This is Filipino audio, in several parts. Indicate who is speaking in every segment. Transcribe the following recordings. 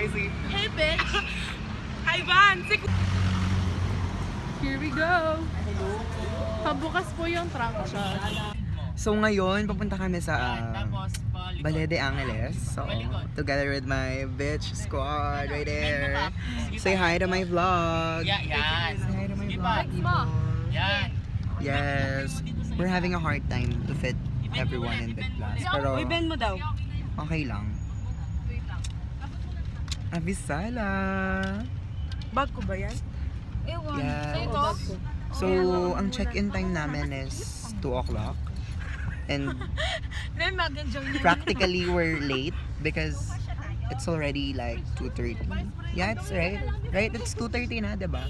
Speaker 1: spicy.
Speaker 2: Hey, bitch!
Speaker 1: Hi, Van!
Speaker 2: Here we go! Pabukas po yung trunk shot.
Speaker 1: So ngayon, papunta kami sa Ballet de Angeles. So, together with my bitch squad right there. Say hi to my vlog.
Speaker 3: Yan.
Speaker 1: Say hi to my vlog, people.
Speaker 3: Yan.
Speaker 1: Yes. We're having a hard time to fit everyone in the class. Pero,
Speaker 2: Ben mo daw.
Speaker 1: okay lang. Abisala.
Speaker 2: Bag ko ba yan?
Speaker 1: Yeah. So, ang check-in time namin is 2 o'clock. And practically we're late because it's already like 2:30. Yeah, it's right. Right? It's 2:30 na, diba?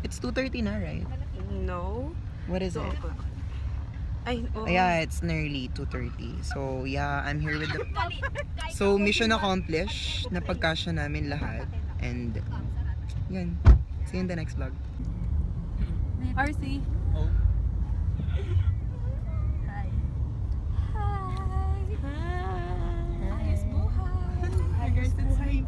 Speaker 1: It's 2:30 na, right?
Speaker 2: No.
Speaker 1: What is it?
Speaker 2: Ay, oo.
Speaker 1: Yeah, it's nearly 2:30. So, yeah, I'm here with the... So, mission accomplished. Napagkasya namin lahat. And, yun. See you in the next vlog.
Speaker 2: RC.
Speaker 3: Oh.
Speaker 2: Hi guys, it's me.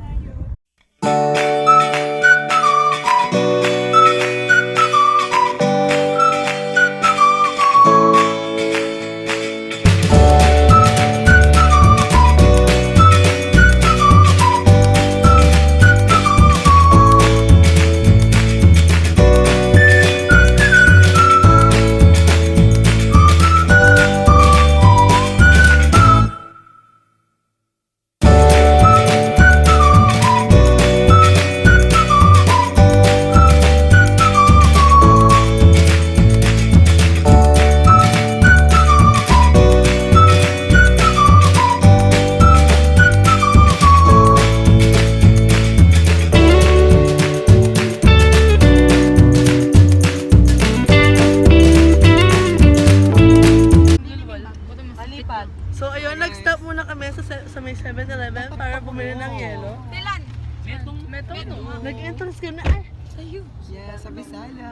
Speaker 2: So ayun, nag-stop muna kami sa may 7-Eleven para bumili ng yelo. Metong no. Nag-entrance ka na.
Speaker 1: Yes, Abisala.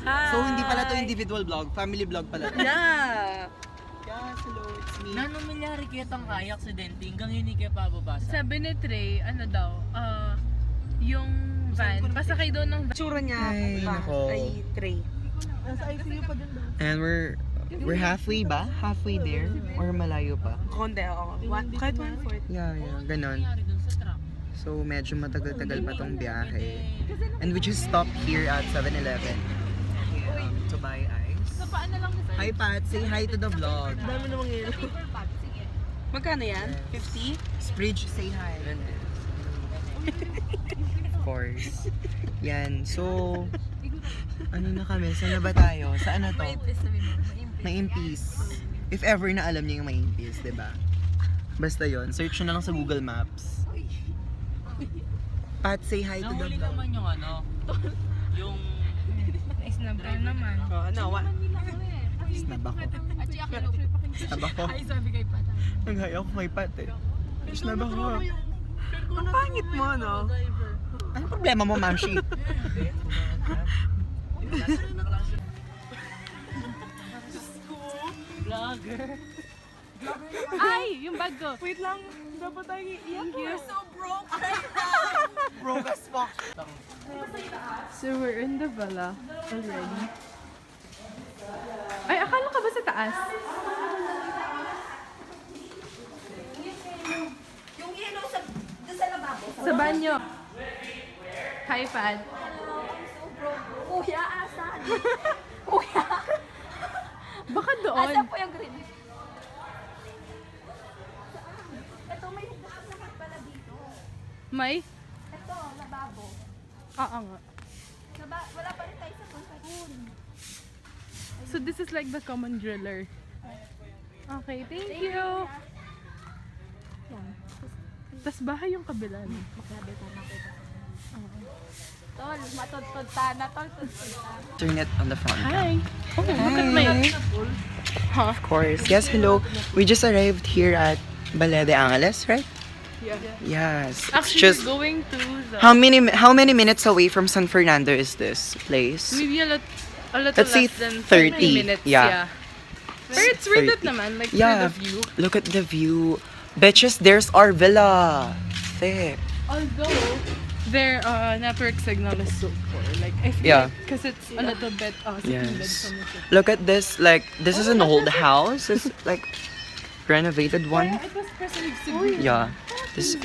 Speaker 2: Hi.
Speaker 1: So, hindi pala to individual vlog. Family vlog pala.
Speaker 2: Yeah.
Speaker 1: Yes, hello, it's me.
Speaker 3: Nanong milyari kitang kaya aksidente hanggang hindi kayo pababasa.
Speaker 2: Sabi ni Trey, ano daw, yung van, pasakay daw ng van. Tsura niya,
Speaker 1: Ay, nako.
Speaker 2: ay Trey. Nasa ICU pa din daw.
Speaker 1: And we're halfway ba? Halfway there? Or malayo pa?
Speaker 2: Konde, oo. Kahit 1/4.
Speaker 1: Yeah, ganon.
Speaker 3: Nangyari dun sa truck.
Speaker 1: So, medyo matagal-tagal pa tong biyahe. And we just stopped here at 7-Eleven to buy ice. Hi, Pat. Say hi to the vlog.
Speaker 2: Dami namang yelo. Magkano yan? 50?
Speaker 1: Spridge, say hi. Of course. Yan. So, ano na kami? Saan na ba tayo? Saan na to? Maimpis. If ever na alam niyo yung Maimpis, diba? Basta yon, search nyo na lang sa Google Maps. Pat, say hi to the
Speaker 3: Nahuli
Speaker 1: vlog.
Speaker 3: naman yung ano, yung...
Speaker 2: Snap naman. Oo, ano,
Speaker 1: Snab ako. Snab ako.
Speaker 2: sabi kay Pat.
Speaker 1: Nag-hi ako kay Pat eh. Snab ako.
Speaker 2: Ang pangit mo, no?
Speaker 1: Ano problema mo, Mamshi?
Speaker 3: Vlogger.
Speaker 2: Ay! Yung bag ko. Wait lang. Dapat tayo iiyak. You're so broke right now.
Speaker 1: Broke as fuck.
Speaker 2: So we're in the villa already. Ay, akala ka ba sa taas?
Speaker 4: Yung yellow sa lababo.
Speaker 2: Sa banyo. Hi, Pat.
Speaker 4: Kuya, asan? Kuya,
Speaker 2: Baka doon.
Speaker 4: asan po yung green? Ito, may hugdas naman pala dito.
Speaker 2: May?
Speaker 4: Ito, lababo.
Speaker 2: Oo nga.
Speaker 4: Wala pa rin tayo sa pagkaroon.
Speaker 2: So this is like the common driller. Okay, thank you. Tas bahay yung kabila.
Speaker 4: Maklabe ka na kita. Tol, matutod na. Tol, tutod ta.
Speaker 1: Turn it on the front.
Speaker 2: Hi. Oh, look at my...
Speaker 1: Of course. Yes, hello. We just arrived here at Ballet de Angeles, right?
Speaker 2: Yeah.
Speaker 1: Yes. It's
Speaker 2: Actually,
Speaker 1: just
Speaker 2: we're going to the...
Speaker 1: how many minutes away from San Fernando is this place?
Speaker 2: Maybe a little
Speaker 1: Let's say
Speaker 2: less than
Speaker 1: 30.
Speaker 2: 30 minutes.
Speaker 1: Yeah.
Speaker 2: But it's worth it
Speaker 1: 30.
Speaker 2: naman, like
Speaker 1: Yeah.
Speaker 2: for the view.
Speaker 1: Look at the view. Betches, there's our villa. thick.
Speaker 2: Although, their network signal is so poor. Like, I feel
Speaker 1: Yeah.
Speaker 2: because it's a little bit secluded
Speaker 1: Yes.
Speaker 2: from the city.
Speaker 1: Look at this, like, this is an old house. It's like renovated one.
Speaker 2: It was preserved.
Speaker 1: Yeah.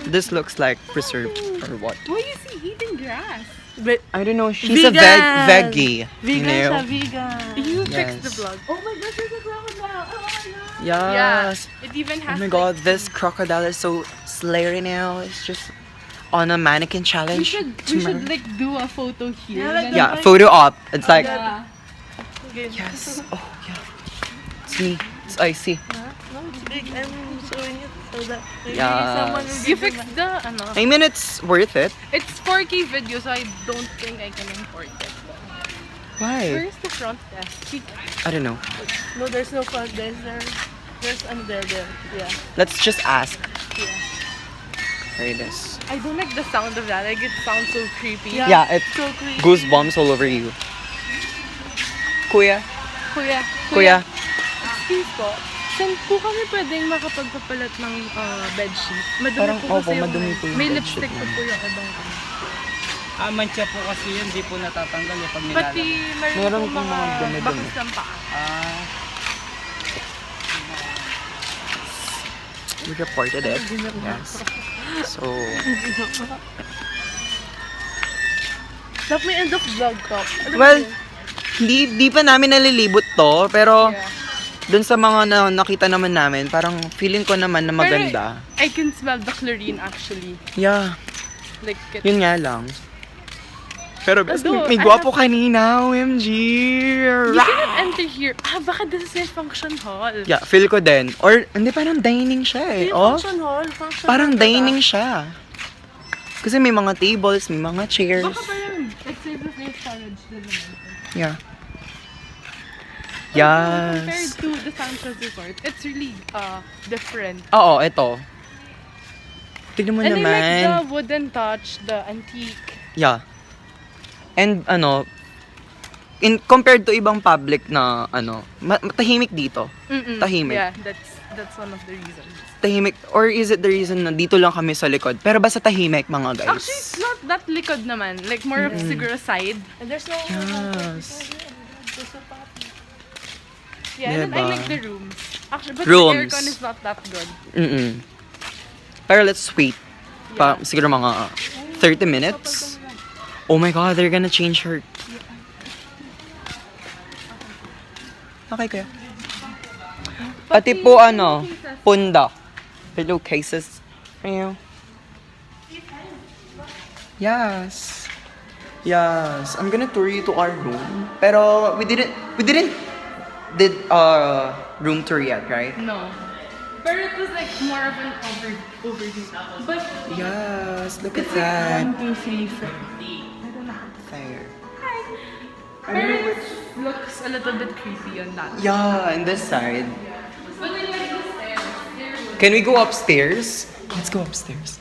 Speaker 1: This looks like preserved or what?
Speaker 2: Why is he eating grass? But
Speaker 1: I don't know. She's
Speaker 2: Vegan.
Speaker 1: a veggie.
Speaker 2: vegan
Speaker 1: you know?
Speaker 2: siya, vegan. You fixed the
Speaker 1: Yes.
Speaker 2: vlog. Oh my gosh, there's a crocodile. Oh my god.
Speaker 1: Yes.
Speaker 2: Yeah. It even
Speaker 1: Oh
Speaker 2: has
Speaker 1: my god, this crocodile is so slary now. It's just on a mannequin
Speaker 2: We
Speaker 1: challenge.
Speaker 2: should like do a photo here. Then-
Speaker 1: Yeah, photo op. It's like,
Speaker 2: Yeah. Okay.
Speaker 1: yes. Oh, yeah. It's me. It's icy.
Speaker 2: No, it's big. I'm showing it so that maybe
Speaker 1: Yes.
Speaker 2: someone will You fixed the ano.
Speaker 1: I mean, it's worth it.
Speaker 2: It's 4K video, so I don't think I can import it.
Speaker 1: Why?
Speaker 2: Where's the front desk?
Speaker 1: I don't know.
Speaker 2: No, there's no front desk there. There's there. Yeah.
Speaker 1: Let's just ask.
Speaker 2: Yeah.
Speaker 1: Here it is.
Speaker 2: I don't like the sound of that. Like it sounds so creepy.
Speaker 1: Yeah, it's
Speaker 2: So creepy.
Speaker 1: goosebumps all over you. Kuya.
Speaker 2: Kuya.
Speaker 1: Kuya.
Speaker 2: Excuse po. Saan po kami pwedeng makapagpapalit ng bedsheet? Madumi
Speaker 1: Parang,
Speaker 2: po kasi
Speaker 1: opo, madumi po yung
Speaker 2: may
Speaker 1: bedsheet
Speaker 2: lipstick
Speaker 1: namin.
Speaker 2: po yung ibang
Speaker 3: Mancha po kasi yun, di po natatanggal pag
Speaker 2: Pati
Speaker 3: nilalabas.
Speaker 2: meron
Speaker 1: Meron
Speaker 2: po
Speaker 1: pong mga
Speaker 2: mga
Speaker 1: dumi-dumi.
Speaker 2: bakis ng paa.
Speaker 3: Ah,
Speaker 1: We reported it. Yes. So,
Speaker 2: Dapat may end of vlog to. Ano
Speaker 1: well,
Speaker 2: ba
Speaker 1: di pa namin nalilibot to, pero
Speaker 2: yun? Yeah.
Speaker 1: dun sa mga nakita naman namin, parang feeling ko naman na maganda.
Speaker 2: Pero I can smell the chlorine actually.
Speaker 1: Yeah,
Speaker 2: Like it.
Speaker 1: yun nga lang. Pero best,
Speaker 2: Although,
Speaker 1: may
Speaker 2: I
Speaker 1: gwapo kanina, OMG.
Speaker 2: You cannot enter here. Baka this is a function hall.
Speaker 1: Yeah, feel ko din. Or, hindi, parang dining siya eh.
Speaker 2: Hindi,
Speaker 1: Oh,
Speaker 2: function hall. Function
Speaker 1: parang
Speaker 2: hall pala.
Speaker 1: dining siya. Kasi may mga tables, may mga chairs.
Speaker 2: Baka parang exhibit na yung storage din naman.
Speaker 1: Yeah.
Speaker 2: Compared
Speaker 1: Yes.
Speaker 2: to the Sanchez Resort, it's really different.
Speaker 1: Oo, ito. Tignan mo
Speaker 2: And I like
Speaker 1: naman.
Speaker 2: the wooden touch, the antique.
Speaker 1: Yeah. And compared to ibang public na tahimik dito.
Speaker 2: Mm-mm.
Speaker 1: Tahimik.
Speaker 2: Yeah, that's one of the reasons.
Speaker 1: Tahimik, or is it the reason na dito lang kami sa likod? Pero basta tahimik mga guys.
Speaker 2: Actually, it's not that likod naman. Like more of siguro side. And there's no
Speaker 1: Yes.
Speaker 2: Yeah, and then I
Speaker 1: Diba?
Speaker 2: like the rooms. Actually, but
Speaker 1: Rooms.
Speaker 2: the aircon is not that good.
Speaker 1: Mm-mm. Pero let's wait. Siguro mga 30 minutes. Oh my god, they're gonna change her. Okay kaya. Pati po punda. Pillowcases. Ayaw. Yes. Yes. I'm gonna tour you to our room. Pero we did room tour yet, right?
Speaker 2: No. But it was like more of an overview. But
Speaker 1: Yes, look at
Speaker 2: it's
Speaker 1: that.
Speaker 2: like 1, 2, 3, 4.
Speaker 1: There.
Speaker 2: But it looks a little bit creepy on that.
Speaker 1: Yeah, and this side.
Speaker 2: But then like the stairs, they're good.
Speaker 1: Can we go upstairs? Let's go upstairs.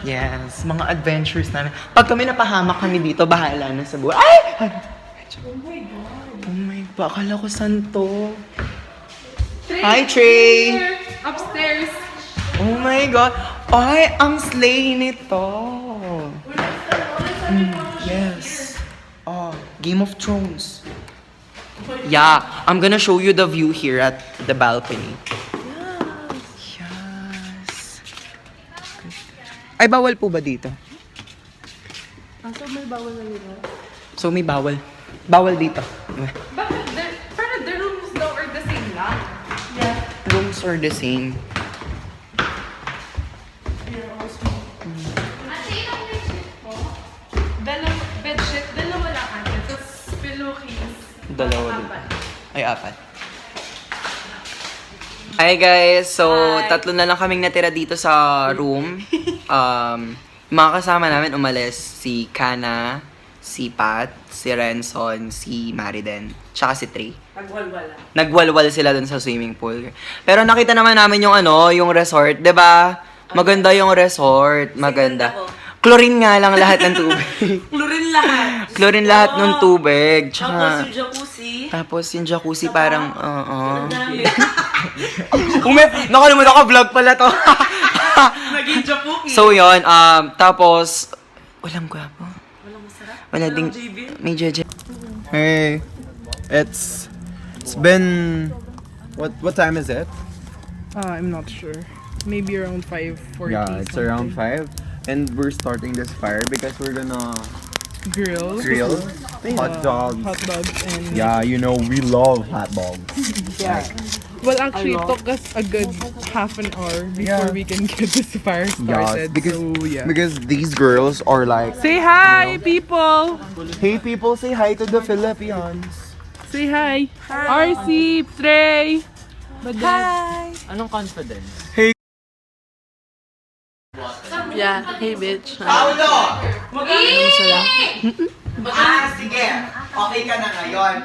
Speaker 1: Yes, mga adventures namin. Pag kami napahamak kami dito, bahala na sa buhay. Ay!
Speaker 2: Oh my god.
Speaker 1: Oh my God, akala ko saan to? Hi, Trey!
Speaker 2: Upstairs.
Speaker 1: Oh my God! Ay, ang slay nito! Yes. Oh, Game of Thrones. Yeah, I'm gonna show you the view here at the balcony. Yes. Ay, bawal po ba dito?
Speaker 2: So may bawal na yun.
Speaker 1: So, may bawal. Bawal dito.
Speaker 2: Bakit? Pero the rooms though are the same lang. Yeah.
Speaker 1: Rooms are the same.
Speaker 2: Bedsheet, dalawa lang ate. Tapos pillowcase.
Speaker 1: Dalawa din.
Speaker 2: Apat.
Speaker 1: Ay, apat. Hi guys! So,
Speaker 2: Hi.
Speaker 1: tatlo na lang kaming natira dito sa room. Mga kasama namin umalis, si Kana, si Pat, si Renson, si Mariden, tsaka si Trey. Nagwalwala sila dun sa swimming pool. Pero nakita naman namin yung yung resort, 'di ba? Maganda yung resort, maganda. Chlorine nga lang lahat ng tubig.
Speaker 5: Chlorine lahat.
Speaker 1: Chlorine lahat ng tubig.
Speaker 5: Tapos
Speaker 1: Tsaka,
Speaker 5: yung jacuzzi.
Speaker 1: tapos yung jacuzzi parang,
Speaker 5: Ang dami.
Speaker 1: nakalimutan ko, vlog pala to.
Speaker 3: Naging Japuki.
Speaker 1: So yun, tapos, walang gwapo. Wala ding, may JJ.
Speaker 5: Hey, it's been what time is it?
Speaker 2: I'm not sure. Maybe around 5:40.
Speaker 5: Yeah, it's around 5, and we're starting this fire because we're gonna
Speaker 2: Grill.
Speaker 5: hot dogs.
Speaker 2: Hot dogs and
Speaker 5: Yeah, you know we love hot dogs.
Speaker 2: yeah. Well, actually, it took us a good half an hour before we can get this fire started.
Speaker 5: because
Speaker 2: so yeah.
Speaker 5: because these girls are like,
Speaker 2: Say hi, people.
Speaker 5: hey people, say hi to the Philippines.
Speaker 2: Say hi. RC, Trey. Hi.
Speaker 3: Anong confidence?
Speaker 2: Yeah, hey bitch.
Speaker 1: Paulo!
Speaker 2: Ano sila?
Speaker 1: Sige. Okay ka na ngayon.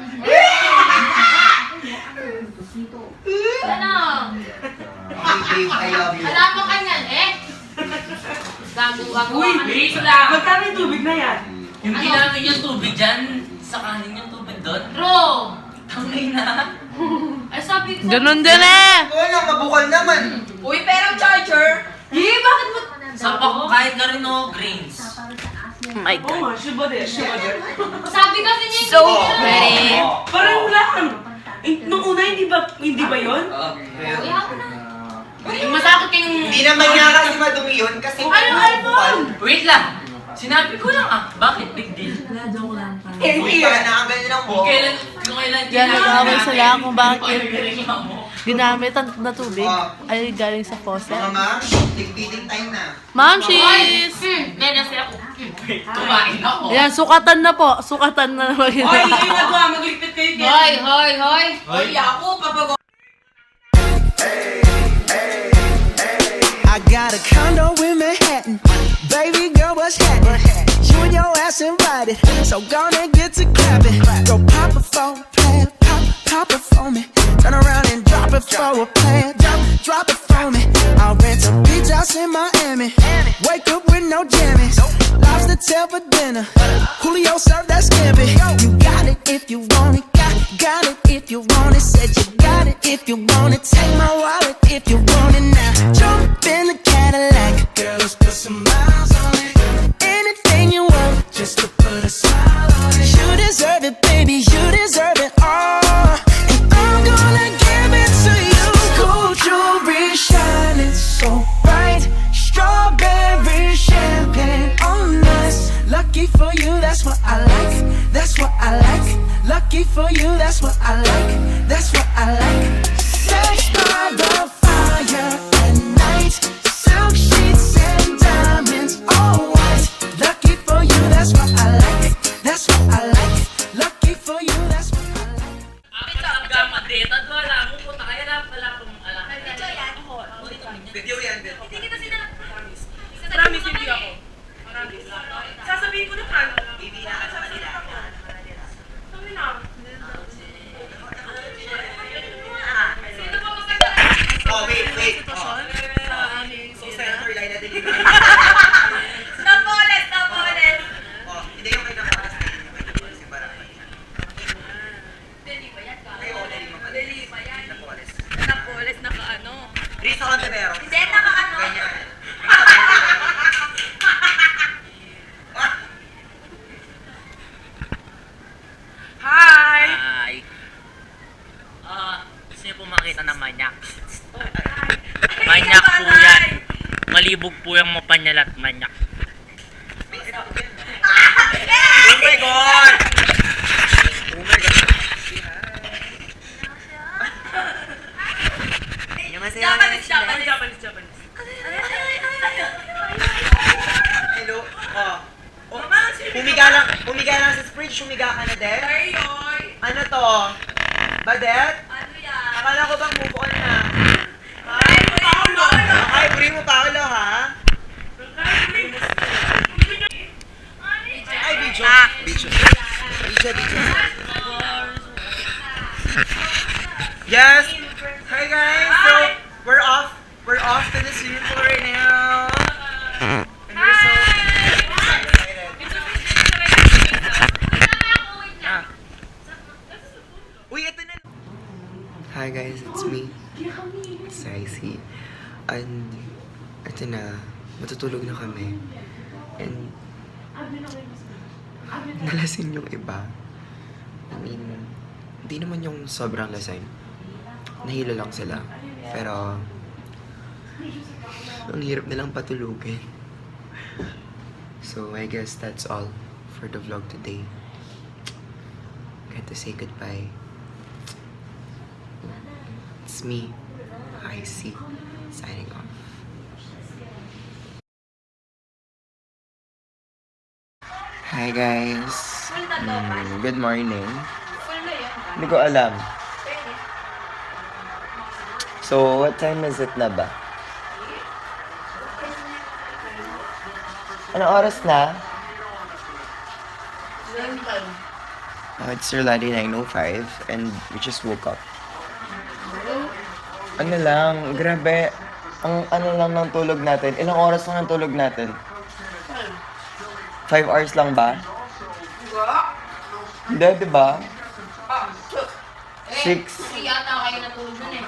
Speaker 4: Ano?
Speaker 1: Okay, babe, I love you.
Speaker 4: Alam mo kanyan eh. Gago-gago.
Speaker 3: Uy, base lang! Magkano yung tubig na yan? Yung ginamit yung tubig dyan, sa kanin yung tubig doon.
Speaker 4: Bro!
Speaker 3: Tangay na.
Speaker 4: Ay sabi ko.
Speaker 2: Ganun din eh.
Speaker 1: Wala, mabukal naman.
Speaker 4: Uy, pero charger. Bakit mo?
Speaker 3: Sapak ko kahit ka rin o grains.
Speaker 2: Oh my God.
Speaker 4: Sabi kasi niya.
Speaker 2: So pretty.
Speaker 6: Parang lang. Nung una, hindi ba yun?
Speaker 4: Uy, ako na.
Speaker 3: Masakot yung...
Speaker 1: Hindi naman niya kasi madumi yun kasi bukal.
Speaker 3: Wait lang. Sinabi ko lang bakit big deal?
Speaker 1: Uy, para na ang ganyan ng buhok.
Speaker 3: Kung kailan
Speaker 2: Yan, nag-away sila kung bakit
Speaker 3: mo.
Speaker 2: ginamit na tubig ay galing sa faucet.
Speaker 1: Mga tig-feeding time na.
Speaker 2: Ma'am, she's...
Speaker 3: Ganyan sila ako. Kumain ako.
Speaker 2: Ayan, sukatan na po. Sukatan na naman yun.
Speaker 6: Hoy, kayo nagawa, magligpit kayo dyan.
Speaker 4: Hoy, hoy, hoy.
Speaker 6: Hoy, ako, papago.
Speaker 7: I got a condo in Manhattan. Baby girl, what's happening? You and your ass invited, so gonna get to clapping. Go pop it for a plan, pop it for me. Turn around and drop it for a plan, drop it for me. I'll rent a beach house in Miami. Wake up with no jammies. Lobster tail for dinner. Julio served that scampi. You got it if you want it. Got it if you want it. Said you got it if you want it. Take my wallet if you want it now. Jump in the Cadillac. Girl, let's put some miles on it. Anything you want, just to put a smile on it. You deserve it, baby. You deserve it all. And I'm gonna give it to you. Gold jewelry shining so bright. Strawberry champagne on us. Lucky for you, that's what I like. That's what I like. Lucky for you, that's what I like. That's what I like. Sex by the fire at night. Silk sheets and diamonds, all white. Lucky for you, that's what I like. That's what I like. Lucky for you, that's what I like.
Speaker 3: Akin sa agama data, wala mo puta kaya na pala pong alam.
Speaker 1: Video yan, Bill.
Speaker 4: Hindi kita sinala.
Speaker 6: Promise, hindi ako. Promise. Sasabihin ko na, Frank.
Speaker 1: Baby na ka sa kanila.
Speaker 6: Sabi na.
Speaker 4: Sino ba masagala?
Speaker 1: Oh, wait. So, Senator Laila de Lima.
Speaker 4: Stop ulit, stop ulit.
Speaker 1: Oh, hindi yung kay Nakalas na yun. Si Barapan.
Speaker 4: Deli ba yan?
Speaker 1: Ay, oh, Lima pa.
Speaker 4: Deli ba yan?
Speaker 1: Napoles.
Speaker 4: Napoles, naka-ano.
Speaker 1: Risa Contevero.
Speaker 4: Hindi, naka-ano.
Speaker 1: Ganyan.
Speaker 6: Hi!
Speaker 3: Hi. Gusto niyo po makita ng manyak? Manyak po yan. Malibog po yung mapanyalat manyak.
Speaker 1: Oh my God! Oh my God.
Speaker 6: Japanese.
Speaker 1: Hello? Oh. Humiga lang sa fridge, humiga ka na din? Ano to? Badet?
Speaker 4: Ano yan?
Speaker 1: Akala ko bang move on na?
Speaker 6: Ay, Paolo!
Speaker 1: Ay, Primo Paolo ha? Ay, video. Video. Yes! Hi guys! So, we're off to the swimming pool right now. And we're so excited. Uy, ito na! Hi guys, it's me. It's Icy. And ito na, matutulog na kami. And, nalasing yung iba. I mean, hindi naman yung sobrang lasing. Nahilo lang sila. Pero, ang hirap nilang patulugin. So, I guess that's all for the vlog today. Got to say goodbye. It's me, IC, signing off. Hi guys. Good morning. Hindi ko alam. So, what time is it na ba? Anong oras na? It's already 9:05 and we just woke up. Ano lang, grabe. Ang ano lang ng tulog natin. Ilang oras lang ng tulog natin? 5 hours lang ba? Hindi, di ba? 6.
Speaker 4: Hindi yata kayo natulog dun eh.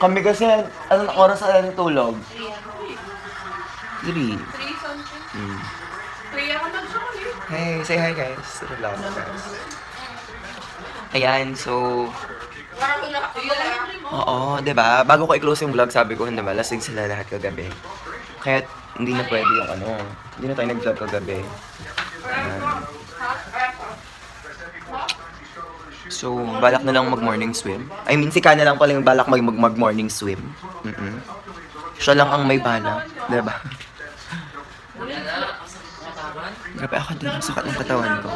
Speaker 1: Kami kasi, anong oras na natulog? 3.
Speaker 6: 3 something. 3 ako nag-show eh.
Speaker 1: Hey, say hi guys. To the vlog, guys. Ayan, so... Oo, di ba? Bago ko i-close yung vlog, sabi ko, di ba, lasing sila lahat kagabi. Kaya hindi na pwede yung ano, hindi na tayo nag-vlog kagabi. Ayan. So, balak na lang mag-morning swim. I mean, si Kana lang pala yung balak mag-morning swim. Siya lang ang may balak, di ba? Grabe ako din, ang sakit ng katawan ko.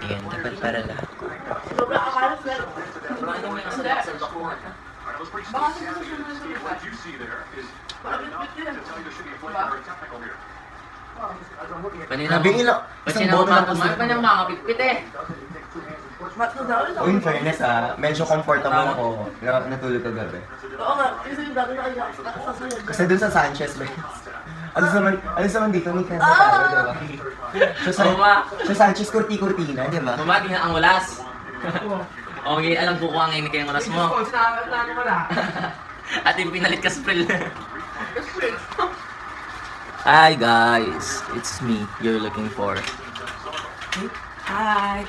Speaker 1: Ayan, dapat para lahat ko. Grabe ilang, isang boto na kasi.
Speaker 3: Kumain pa ng mga pitpit eh.
Speaker 1: In fairness medyo comfortable ako na natulog kagabi.
Speaker 2: Oo nga, kasi yung dati nakasasaya.
Speaker 1: Kasi dun sa Sanchez, alis naman dito, may kanya tayo, diba? Sa Sanchez, kurti-kurtina, diba?
Speaker 3: Bumati na ang ulas. Okay, alam ko kung ang ini kayong oras mo. At yung pinalit ka spril. Hi guys, it's me you're looking for. Hi.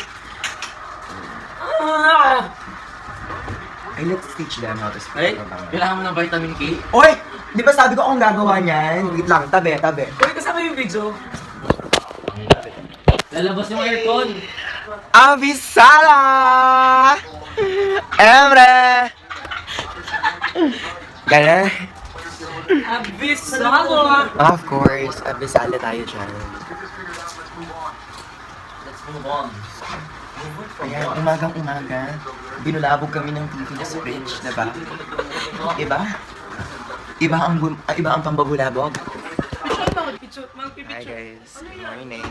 Speaker 1: Ay, let's teach them how to
Speaker 3: Ay,
Speaker 1: speak.
Speaker 3: kailangan mo ng vitamin K?
Speaker 1: Oy! Di ba sabi ko akong gagawa niyan? Wait lang, tabi.
Speaker 3: Uy, kasama yung video. Lalabas yung aircon.
Speaker 1: Avisala! Emre! Gana?
Speaker 3: Abisalo!
Speaker 1: Of course, Avisala tayo dyan.
Speaker 3: Let's move on.
Speaker 1: Ayan, umagang-umaga, binulabog kami ng TV sa fridge, diba? Iba ang pambabulabog. Hi guys, good morning.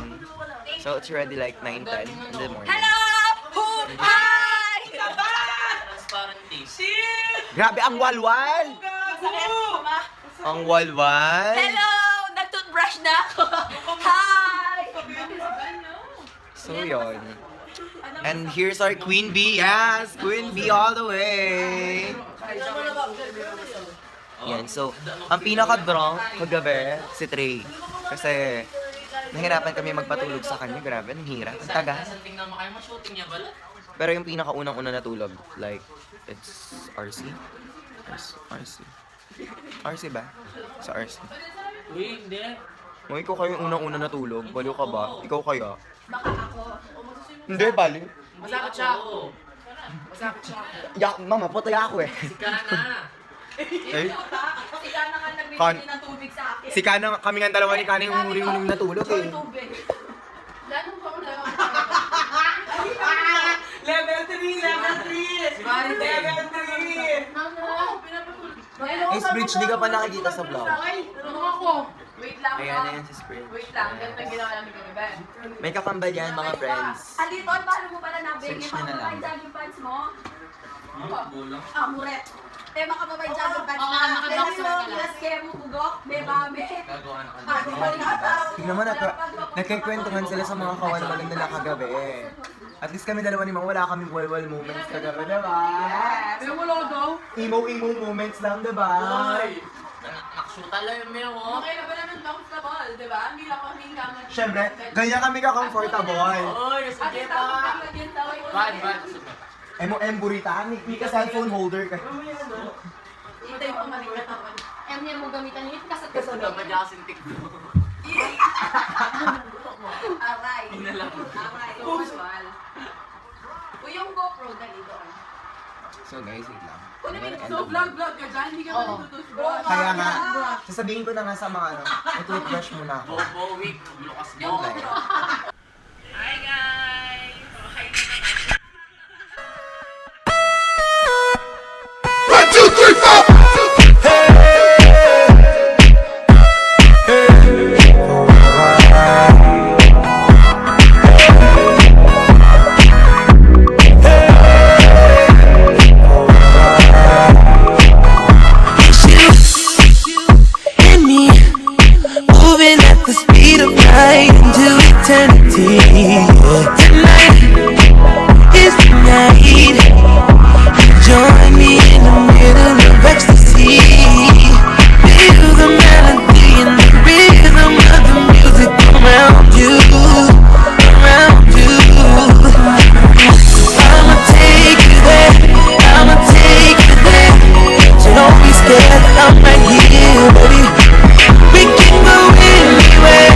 Speaker 1: So it's already like 9:10 in the morning.
Speaker 6: Hello! Hi!
Speaker 3: Transparent taste.
Speaker 1: Grabe ang walwal! Ang walwal!
Speaker 6: Hello! Nag-toothbrush na ako! Hi!
Speaker 1: So yun. And here's our Queen Bee. Yes, Queen Bee all the way. Yan, so, ang pinaka-drunk kagabi, si Trey. Kasi, nahirapan kami magpatulog sa kanya. Grabe, ang hirap. Ang taga.
Speaker 3: Tingnan mo kayo mo shooting niya bala.
Speaker 1: Pero yung pinaka-unang-una natulog, like, it's RC? RC ba? Sa RC.
Speaker 3: Uy, hindi.
Speaker 1: Uy, ikaw kayo yung unang-una natulog. Baliw ka ba? Ikaw kaya? Hindi, baliw.
Speaker 3: Masakit siya ako.
Speaker 1: Mama, putay ako eh.
Speaker 3: Si Kana.
Speaker 1: Eh?
Speaker 6: Kasi ka na nga nagbibigay ng tubig sa akin.
Speaker 1: Si Kana, kami nga dalawa ni Kana yung huling natulog eh.
Speaker 6: Tubig.
Speaker 4: Ganun po ako na.
Speaker 2: Level 3!
Speaker 3: Si Marit eh.
Speaker 2: Level 3!
Speaker 1: Hey, Spritch, di ka pa nakikita sa vlog.
Speaker 4: Tulungan ako.
Speaker 6: Wait lang.
Speaker 1: Ayan na yan si Spritch.
Speaker 6: Wait lang. Ganito ang ginawa namin kami, Ben.
Speaker 1: May kakambal yan, mga friends.
Speaker 6: Aliton, paano mo pala nabig?
Speaker 1: Search
Speaker 6: Yung
Speaker 1: nyo na
Speaker 6: mga
Speaker 1: lang.
Speaker 6: jogging pants mo?
Speaker 3: Bulang.
Speaker 6: Muret. Makababay jogging pants
Speaker 4: Oo,
Speaker 6: na.
Speaker 4: naka-boxer ka lang.
Speaker 6: Ilaskero, bugok, bebame.
Speaker 3: Gagawa na ka.
Speaker 1: Tingnan mo, nagkikwentuhan sila sa mga kawal-walan nila kagabi. At least kami dalawa ni Mang, wala kaming walwal moments kagabi, diba?
Speaker 2: Pero wala daw.
Speaker 1: Emo moments lang, diba?
Speaker 3: Nakashoot Shoot alarm yun, oh.
Speaker 2: Okay na ba naman comfortable, di ba? Hindi lang kami naman.
Speaker 1: Siyempre, ganyan kami ka-comfortable.
Speaker 3: Oy, sige pa. Bad.
Speaker 1: M burita, may ka-cellphone holder ka.
Speaker 2: Hintay pa maringat ako.
Speaker 4: niya mo gamitan yun kasi
Speaker 3: Dapat niya kasing TikTok.
Speaker 2: Aray.
Speaker 3: Yun na lang.
Speaker 2: Aray. Casual. O yung GoPro, dali doon.
Speaker 5: So guys, wait lang.
Speaker 2: So vlog ka dyan, hindi ka pa nagtutoothbrush.
Speaker 1: Kaya nga, sasabihin ko na nga sa mga ano, i-toothbrush muna ako.
Speaker 3: Bobo week. Lukas
Speaker 2: Yung
Speaker 3: mo.
Speaker 2: GoPro.
Speaker 6: Hi guys! Okay na naman.
Speaker 7: and me, moving at the speed of light into eternity. Tonight is the night. Join me in the middle of ecstasy. Feel the melody and the rhythm of the music around you, around you. I'ma take you there, I'ma take you there. So don't be scared, I'm right here, baby. We can go anywhere,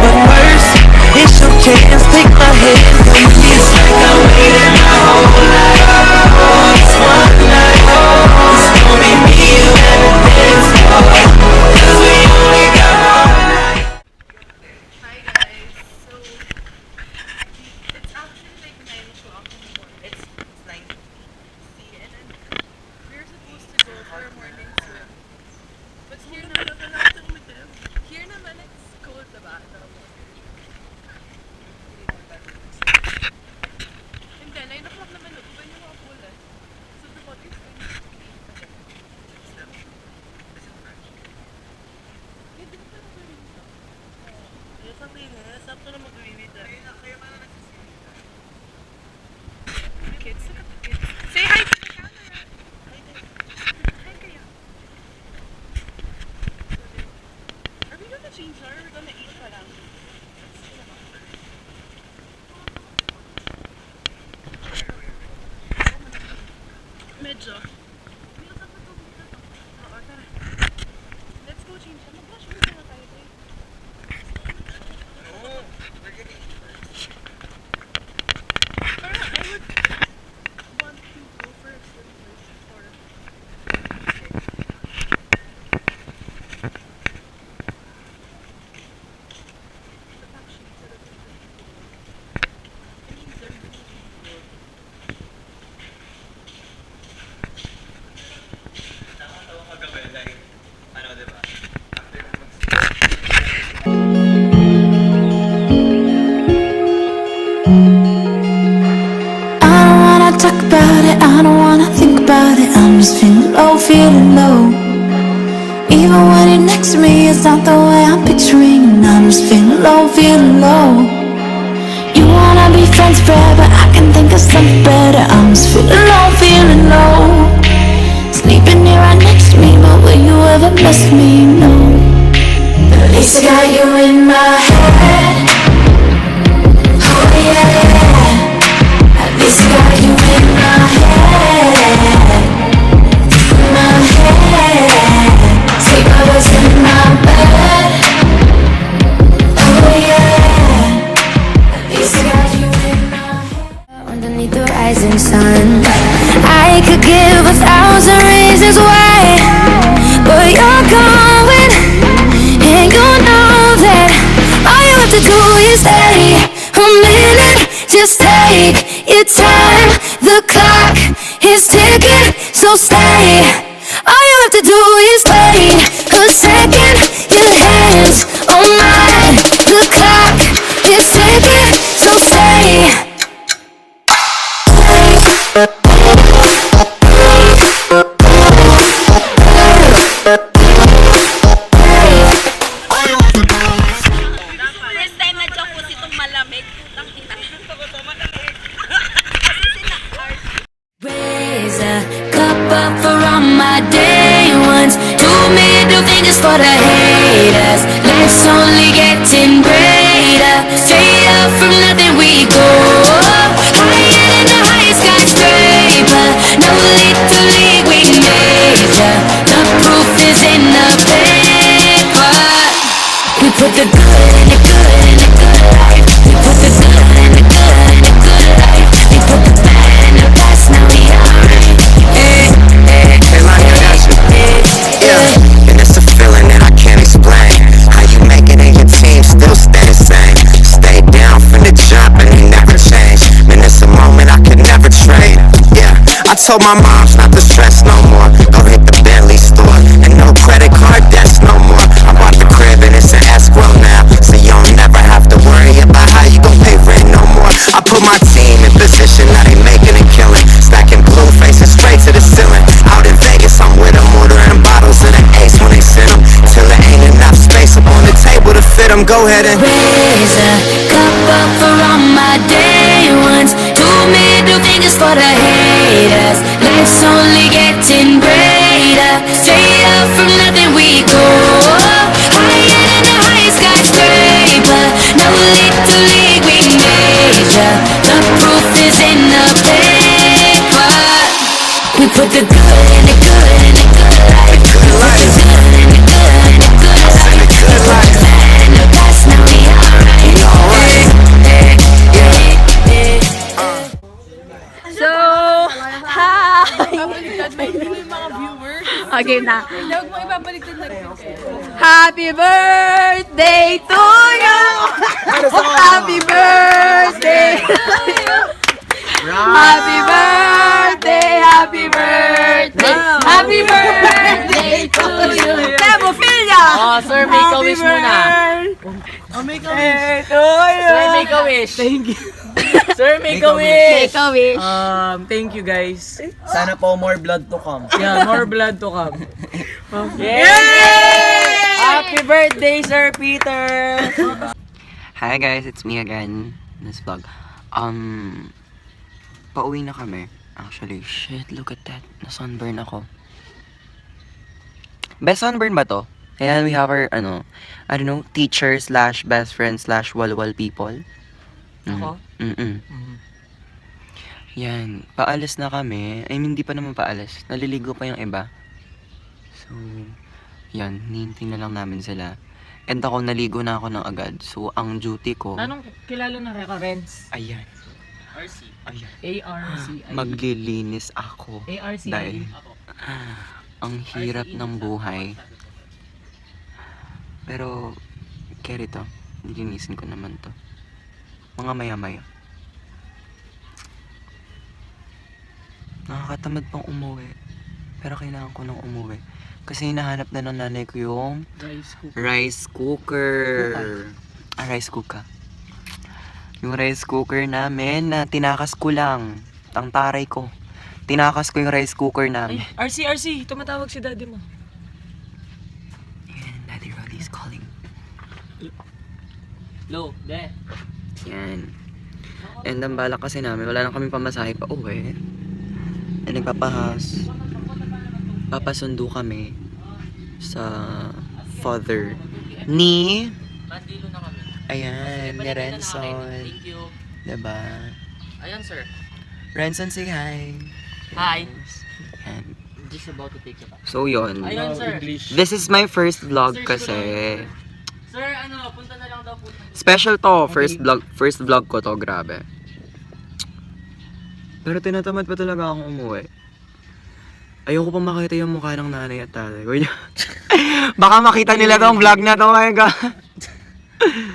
Speaker 7: but first, it's your chance. Take my hand, come here. It's like I waited my whole life for this one night. It's gonna be me, you, and the dance floor, 'cause we only got one night.
Speaker 6: Hi guys! So, it's actually like 9 o'clock in the morning.
Speaker 1: It's 9.
Speaker 6: And then we're supposed to go for a morning swim. But here naman it's cold, diba? And then 9 o'clock naman open yung mga pool eh. So the water is going to be kids, look at the kids. Say hi to the camera! Hi kayo. Are we gonna change or are we gonna eat pa lang? Medyo. Oo, tara. Let's go change. Mag-wash mo na tayo, babe. Parang I would want to go for a swim first before the back sheets are looking pretty cool. I mean, they're really cool.
Speaker 8: I don't wanna talk about it, I don't wanna think about it. I'm just feeling low, feeling low. Even when you're next to me, it's not the way I'm picturing. I'm just feeling low, feeling low. You wanna be friends forever, I can think of something better. I'm just feeling low, feeling low. Sleeping here right next to me, but will you ever miss me? No. At least I got you in my head. Oh yeah. At least I got you in my head. My head. Sleep others in my bed. Oh yeah. At least I got you in my head. Underneath the rising sun, I could give 1,000 reasons why, but you're going, and you know that all you have to do is stay a minute. Just take your time. The clock is ticking, so stay. All you have to do is wait a second. Your hands on mine. The clock is ticking, so stay.
Speaker 6: First time na joke ko sitong malamig.
Speaker 8: Raise a cup up for all my days. fingers for the haters. Life's only getting greater. Straight up from nothing we go. Higher than the highest skyscraper. No little league we major. The proof is in the paper. We put the good in the good in the good life. We put the good in the good in the good life. We put the bad in the past, now we alright.
Speaker 7: Hey, like I got you. Yeah, and it's a feeling that I can't explain. How you make it and your team still stay the same. Stay down from the jump and they never change. Man, it's a moment I could never trade. Yeah, I told my moms not to stress no more. Go hit the Bentley store and no credit card debts no more. I bought the crib and it's an escrow now, so you don't never have to worry about how you gon' pay rent no more. I put my team in position, now they making a killing. Stacking blue faces straight to the ceiling. Out in Vegas, I'm with them, ordering bottles of the Ace when they send them. Till there ain't enough space up on the table to fit them. Go ahead and
Speaker 8: Raise a cup up for all my day ones. Two middle fingers for the haters. Life's only getting greater. Straight up from nothing we go. Higher than the highest skyscraper. No little league we major. The proof is in the paper. We put the good in the good in the good life. We put the good in the good in the good life. We put the bad in the past, now we alright.
Speaker 4: So, hi! Okay na. Happy birthday to you! Happy birthday to you! Happy birthday! Happy birthday! Happy birthday to you! Temophilia!
Speaker 3: Oh, sir, make a wish muna.
Speaker 2: Make a wish.
Speaker 3: Sir, make a wish. Thank you. Sir, make a wish.
Speaker 4: Make a wish.
Speaker 3: Thank you guys.
Speaker 1: Sana po more blood to come.
Speaker 3: Yeah, more blood to come. Yay! Happy birthday, Sir Peter!
Speaker 1: Hi guys, it's me again in this vlog. Pauwi na kami. Actually, shit, look at that. Na-sunburn ako. Best sunburn ba to? Ayan, we have our, I don't know, teacher slash best friend slash walwal people.
Speaker 3: Ako?
Speaker 1: Yan, paalis na kami. I mean, hindi pa naman paalis. Naliligo pa yung iba. So, yan, hinihintay na lang namin sila. And ako, naligo na ako ng agad. So, ang duty ko...
Speaker 3: Anong kilala na reference?
Speaker 1: Ayan.
Speaker 3: RC.
Speaker 1: Ayan.
Speaker 3: ARCI.
Speaker 1: Maglilinis ako.
Speaker 3: ARCI.
Speaker 1: Dahil ang hirap ng buhay. Pero, carry to. Nilinisin ko naman to. Mga maya-maya. Nakakatamad pang umuwi. Pero kailangan ko nang umuwi. Kasi hinahanap na ng nanay ko yung rice cooker. Rice cooker. Yung rice cooker namin na tinakas ko lang. Tangtaray ko. Tinakas ko yung rice cooker namin.
Speaker 3: RC, tumatawag si daddy mo.
Speaker 1: Yan, Daddy Roddy's calling.
Speaker 3: Low, de.
Speaker 1: Yan. And ang balak kasi namin, wala na kami pamasahe pa uwi. And papasundo kami sa father ni
Speaker 3: Mandilo na kami.
Speaker 1: ayan, ni Renson.
Speaker 3: Thank you.
Speaker 1: Diba?
Speaker 3: Ayan, sir.
Speaker 1: Renson, say hi.
Speaker 3: Hi.
Speaker 1: Yan.
Speaker 3: Just about to take a bath.
Speaker 1: So yun.
Speaker 3: Ayun, sir.
Speaker 1: This is my first vlog kasi.
Speaker 3: Sir, punta na lang daw po.
Speaker 1: Special to. First vlog ko to. Grabe. Pero tinatamad pa talaga akong umuwi. Ayoko pa makita yung mukha ng nanay at tatay ko. Baka makita nila tong vlog na to. Oh my God.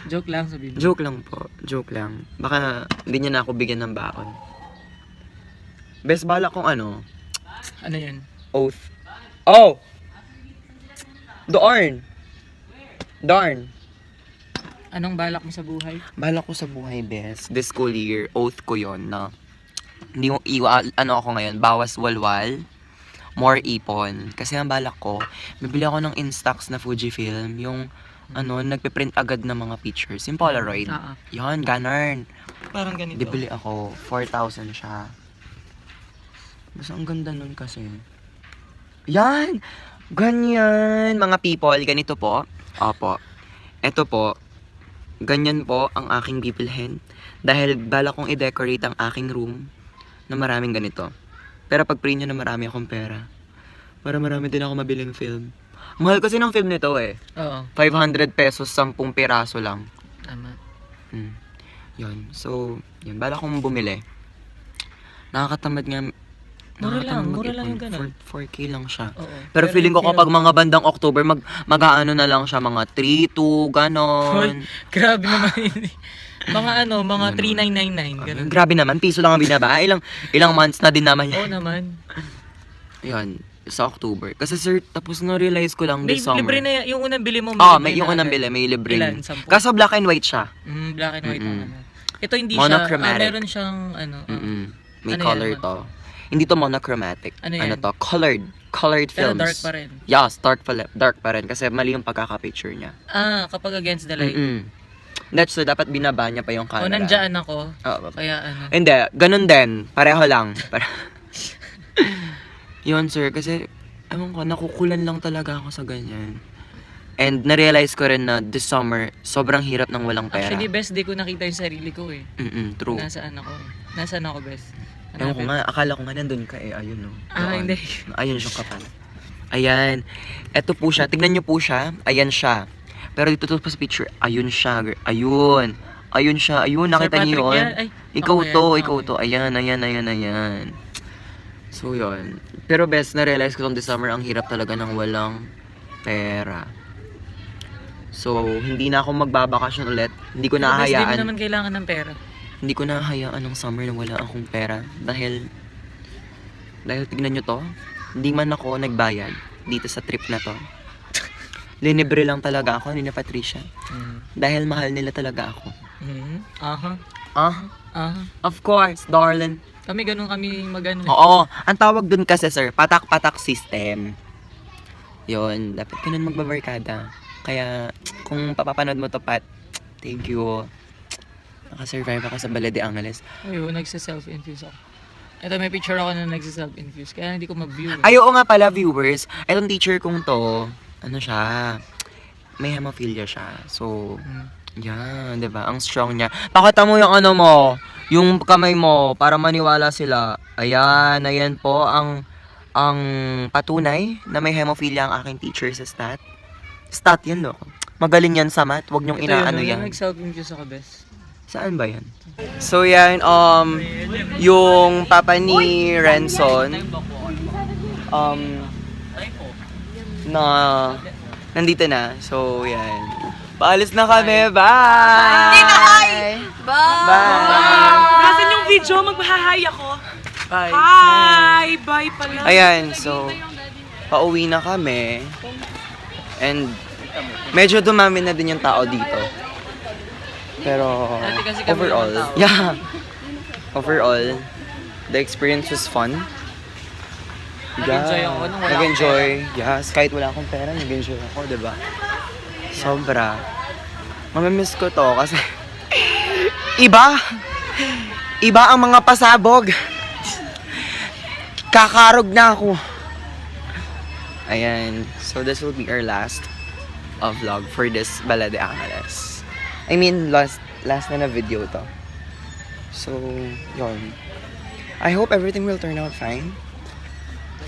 Speaker 3: Joke lang, sabihin mo.
Speaker 1: Joke lang po. Joke lang. Baka hindi niya na ako bigyan ng baon. Best bala kong ano.
Speaker 3: Ano yun?
Speaker 1: Oath. Oh! Darn!
Speaker 3: Anong balak mo sa buhay?
Speaker 1: Bala ko sa buhay, best. This school year, oath ko yon na hindi mo ako ngayon, bawas walwal, more ipon. Kasi ang balak ko, bibili ako ng Instax na Fujifilm, yung nagpe-print agad ng mga pictures, yung Polaroid. Yon, ganun.
Speaker 3: Parang ganito.
Speaker 1: Bibili ako, 4,000 siya. Basta ang ganda nun kasi. Yan! Ganyan, mga people, ganito po. Opo. Ito po, ganyan po ang aking bibilhin. Dahil bala kong i-decorate ang aking room na maraming ganito. Pero pag pray nyo na marami akong pera, para marami din ako mabiling film. Mahal kasi ng film nito eh.
Speaker 3: Oo.
Speaker 1: 500 pesos, 10 piraso lang.
Speaker 3: Tama.
Speaker 1: Yun. So, yun. Bala kong bumili. Nakakatamad nga.
Speaker 3: Mura lang yung ganun.
Speaker 1: 4K lang siya.
Speaker 3: Oo.
Speaker 1: Pero feeling ko kapag mga bandang October, mag-aano na lang siya, mga 3-2, ganon.
Speaker 3: Grabe naman yun. Mga 3999, ganun.
Speaker 1: Grabe naman, piso lang ang binaba. Ilang months na din naman
Speaker 3: Oo
Speaker 1: yan.
Speaker 3: naman.
Speaker 1: Yun, sa October. Kasi sir, tapos na-realize ko lang this summer.
Speaker 3: Libre na yung unang bili mo.
Speaker 1: May yung unang bili, may libre.
Speaker 3: Ilan? 10?
Speaker 1: Kaso black and white siya.
Speaker 3: Black and white ang ano. Ito hindi
Speaker 1: Monochromatic.
Speaker 3: siya, meron siyang
Speaker 1: May
Speaker 3: Ano
Speaker 1: color
Speaker 3: yan?
Speaker 1: to. Hindi to monochromatic.
Speaker 3: Ano yan?
Speaker 1: to? Colored
Speaker 3: Pero
Speaker 1: films.
Speaker 3: dark pa rin.
Speaker 1: Yes, dark pa rin. Kasi mali yung pagkaka-picture niya.
Speaker 3: Kapag against the light.
Speaker 1: That's so, dapat binaba niya pa yung camera.
Speaker 3: Nandyan ako.
Speaker 1: Oo,
Speaker 3: Kaya ano.
Speaker 1: Hindi, ganun din. Pareho lang. Yun, sir. Kasi, ewan ko, nakukulan lang talaga ako sa ganyan. And na-realize ko rin na this summer, sobrang hirap ng walang pera.
Speaker 3: Actually, best day ko nakita yung sarili ko eh.
Speaker 1: True.
Speaker 3: Nasaan ako best?
Speaker 1: Ewan ko nga, akala ko nga nandun ka eh. Ayun, no. Doon.
Speaker 3: Hindi.
Speaker 1: Ayun siya kapal. Ayan. Eto po siya. Tignan niyo po siya. Ayan siya. Pero dito to pa sa picture. Ayun siya. Ayun. Ayun siya. Ayun, nakita niyo yun? Ikaw to. Ayan. So, yun. Pero best, na-realize ko tong this summer, ang hirap talaga ng walang pera. So, hindi na ako magbabakasyon ulit. Hindi ko
Speaker 3: Best day mo
Speaker 1: nahahayaan.
Speaker 3: naman kailangan ng pera.
Speaker 1: Hindi ko nahahayaan ng summer na wala akong pera. Dahil tignan nyo to, hindi man ako nagbayad dito sa trip na to. Linibre lang talaga ako, ni Patricia. Dahil mahal nila talaga ako. Of course, darling.
Speaker 3: Kami magano.
Speaker 1: Oo, ang tawag dun kasi sir, patak-patak system. Yun, dapat ka nun magbabarkada. Kaya, kung papapanood mo to, Pat, thank you. Nakasurvive ako sa Balade de Angeles.
Speaker 3: Ayun, nagsa-self-infuse ako. Ito, may picture ako na nagsa-self-infuse. Kaya hindi ko mag-view.
Speaker 1: Ay, oo nga pala, viewers. Itong teacher kong to, ano siya, may hemophilia siya. So, yan, di ba? Ang strong niya. Pakita mo yung ano mo, yung kamay mo, para maniwala sila. Ayan po ang patunay na may hemophilia ang aking teacher sa stat. Stat yan, no? Magaling yan sa math. Huwag niyong inaano yan.
Speaker 3: Nag-self-infuse ako, best.
Speaker 1: Saan ba yan? So yan, yung papa ni Renson, nandito na. So yan. Paalis na kami. Bye! Bye!
Speaker 2: Nasaan yung video? Magbahay ako.
Speaker 1: Bye!
Speaker 2: Hi! Bye pala.
Speaker 1: Ayan, so, pauwi na kami. And, medyo dumami na din yung tao dito. Pero,
Speaker 3: Dati kasi kami
Speaker 1: overall,
Speaker 3: walang tao.
Speaker 1: yeah. Overall, the experience was fun.
Speaker 3: Nag-enjoy ako nung wala
Speaker 1: Nag-enjoy. Yes, kahit wala akong pera, nag-enjoy ako, diba? Sobra. Mamimiss ko to kasi iba ang mga pasabog. Kakarog na ako. Ayan. So this will be our last vlog for this Balade de Angeles. I mean, last na video to. So, yun. I hope everything will turn out fine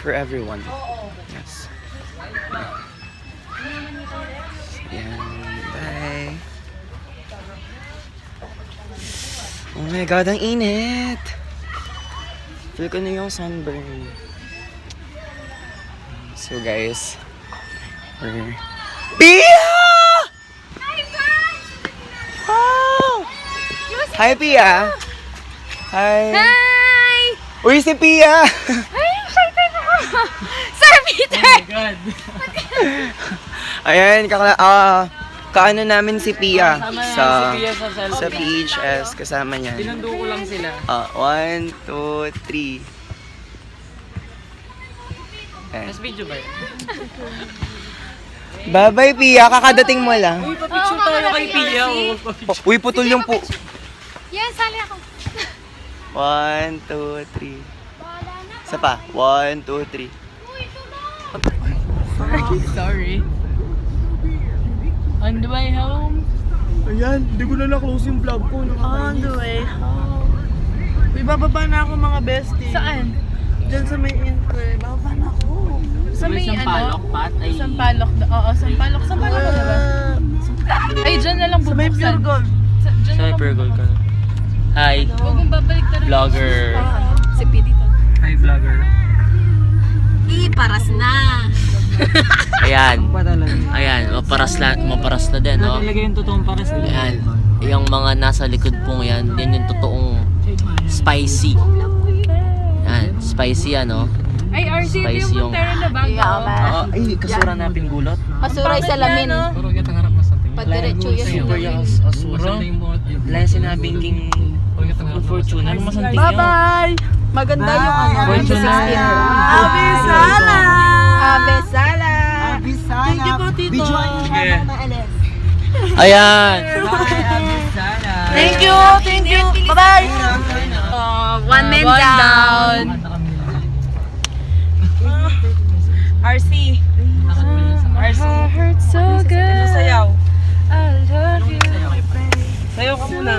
Speaker 1: for everyone. Yes. Yan. Bye. Oh my God, ang init. Feel ko na yung sunburn. So guys, we're... Pia! Wow! Hi, Pia! Hi!
Speaker 4: Hi!
Speaker 1: Uy, si Pia!
Speaker 4: Ay, excited ako! Sir Peter!
Speaker 3: God.
Speaker 1: Ayan, kaano namin si Pia sa
Speaker 3: Si Pia sa selfie.
Speaker 1: sa PHS, kasama niya.
Speaker 3: Pinundo ko lang sila.
Speaker 1: 1, 2, 3.
Speaker 3: Mas video ba yun?
Speaker 1: Bye-bye, Pia. Kakadating mo lang.
Speaker 3: Uy, papicture tayo kay Pia.
Speaker 1: Uy, putol yung po.
Speaker 4: Yes, sali ako.
Speaker 1: 1, 2, 3. Isa pa. 1, 2, 3.
Speaker 2: Sorry. On the way home.
Speaker 1: Ayan, hindi ko na na-close yung vlog ko.
Speaker 2: On the way home. May bababa na ako mga bestie.
Speaker 4: Saan?
Speaker 2: Diyan sa may intro. Bababa na ako.
Speaker 4: Sa may
Speaker 3: Sampalok,
Speaker 4: ano?
Speaker 3: Pat? Ay,
Speaker 4: Sampalok. Oo, Sampalok. Sampalok ka diba? Ay, dyan na lang
Speaker 2: Sa may
Speaker 4: bubuksan.
Speaker 2: pure gold.
Speaker 4: Dyan na lang
Speaker 3: Gold ka na. Hi,
Speaker 4: Huwag mong babalik na rin.
Speaker 3: vlogger.
Speaker 4: Si P dito.
Speaker 3: Hi, vlogger.
Speaker 4: Paras na.
Speaker 3: Ayan. Ayan, maparas na din, no? Talaga yung totoong paras. Ayan. Yung mga nasa likod pong yan, yan yung totoong spicy. Ayan, spicy ano?
Speaker 4: Ay, RC, ito
Speaker 3: Spicy
Speaker 4: yung
Speaker 3: yung-
Speaker 4: Montero na bago.
Speaker 3: Oo, ay, kasura na pinggulot.
Speaker 4: Masuray sa lamin. Padiretso yun.
Speaker 3: Super yung asuro. Wala yung sinabing king fortune. Ano masanting yun?
Speaker 2: Bye-bye!
Speaker 4: Maganda yung ano.
Speaker 3: Fortune.
Speaker 2: Abisala!
Speaker 4: Abesala.
Speaker 1: Abisana!
Speaker 2: Thank you po, Tito.
Speaker 1: Videoan niyo siya
Speaker 3: Sige.
Speaker 1: na maalis.
Speaker 3: Ayan!
Speaker 2: Thank you! Thank you! Bye-bye!
Speaker 4: One man down.
Speaker 2: RC.
Speaker 4: Hurt so good.
Speaker 2: Sayaw.
Speaker 4: I love you.
Speaker 2: Sayaw ka muna.